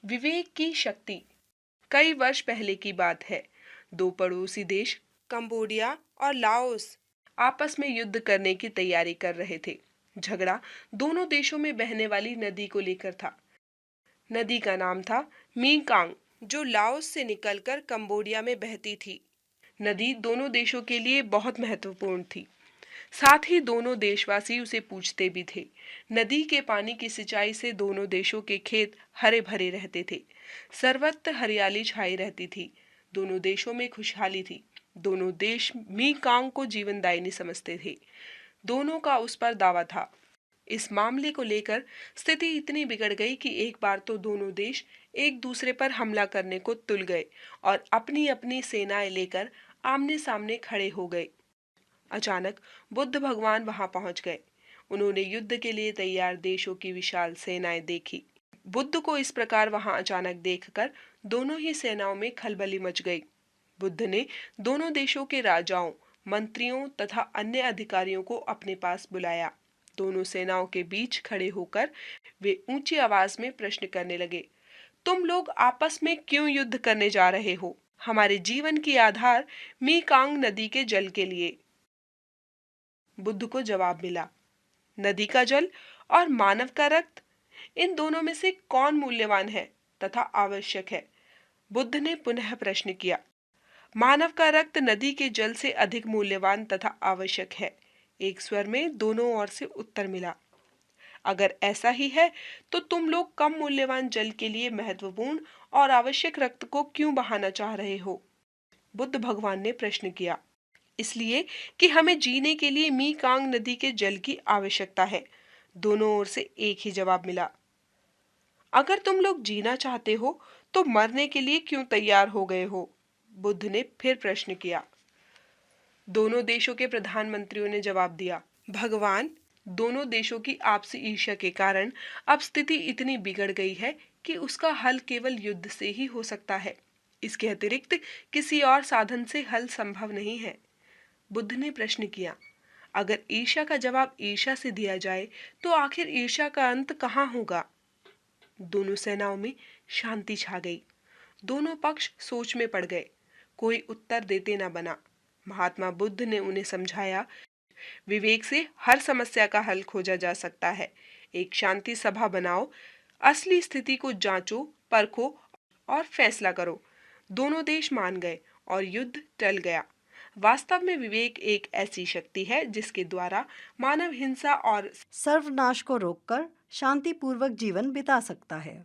विवेक की शक्ति। कई वर्ष पहले की बात है। दो पड़ोसी देश कंबोडिया और लाओस आपस में युद्ध करने की तैयारी कर रहे थे। झगड़ा दोनों देशों में बहने वाली नदी को लेकर था। नदी का नाम था मीकांग, जो लाओस से निकलकर कंबोडिया में बहती थी। नदी दोनों देशों के लिए बहुत महत्वपूर्ण थी। साथ ही दोनों देशवासी उसे पूछते भी थे। नदी के पानी की सिंचाई से दोनों देशों के खेत हरे भरे रहते थे। सर्वत्र हरियाली छाई रहती थी। दोनों देशों में खुशहाली थी। दोनों देश मीकांग को जीवनदायिनी समझते थे। दोनों का उस पर दावा था। इस मामले को लेकर स्थिति इतनी बिगड़ गई कि एक बार तो दोनों देश एक दूसरे पर हमला करने को तुल गए और अपनी अपनी सेनाएं लेकर आमने सामने खड़े हो गए। अचानक बुद्ध भगवान वहां पहुंच गए। उन्होंने युद्ध के लिए तैयार देशों की विशाल सेनाएं देखी। बुद्ध को इस प्रकार वहां अचानक देखकर दोनों ही सेनाओं में खलबली मच गई। बुद्ध ने दोनों देशों के राजाओं, मंत्रियों तथा अन्य अधिकारियों को अपने पास बुलाया। दोनों सेनाओं के बीच खड़े होकर वे ऊंची आवाज में प्रश्न करने लगे। तुम लोग आपस में क्यों युद्ध करने जा रहे हो? हमारे जीवन की आधार मीकांग नदी के जल के लिए। बुद्ध को जवाब मिला, नदी का जल और मानव का रक्त, इन दोनों में से कौन मूल्यवान है तथा आवश्यक है? बुद्ध ने पुनः प्रश्न किया। मानव का रक्त नदी के जल से अधिक मूल्यवान तथा आवश्यक है। एक स्वर में दोनों ओर से उत्तर मिला। अगर ऐसा ही है तो तुम लोग कम मूल्यवान जल के लिए महत्वपूर्ण और आवश्यक रक्त को क्यों बहाना चाह रहे हो? बुद्ध भगवान ने प्रश्न किया। इसलिए कि हमें जीने के लिए मीकांग नदी के जल की आवश्यकता है। दोनों ओर से एक ही जवाब मिला। अगर तुम लोग जीना चाहते हो तो मरने के लिए क्यों तैयार हो गए हो? बुद्ध ने फिर प्रश्न किया। दोनों देशों के प्रधानमंत्रियों ने जवाब दिया, भगवान, दोनों देशों की आपसी ईर्ष्या के कारण अब स्थिति इतनी बिगड़ गई है कि उसका हल केवल युद्ध से ही हो सकता है। इसके अतिरिक्त किसी और साधन से हल संभव नहीं है। बुद्ध ने प्रश्न किया, अगर ईर्ष्या का जवाब ईर्ष्या से दिया जाए तो आखिर ईर्ष्या का अंत कहाँ होगा? दोनों सेनाओं में शांति छा गई। दोनों पक्ष सोच में पड़ गए। कोई उत्तर देते न बना। महात्मा बुद्ध ने उन्हें समझाया, विवेक से हर समस्या का हल खोजा जा सकता है। एक शांति सभा बनाओ, असली स्थिति को जांचो, परखो और फैसला करो। दोनों देश मान गए और युद्ध टल गया। वास्तव में विवेक एक ऐसी शक्ति है जिसके द्वारा मानव हिंसा और सर्वनाश को रोककर शांतिपूर्वक जीवन बिता सकता है।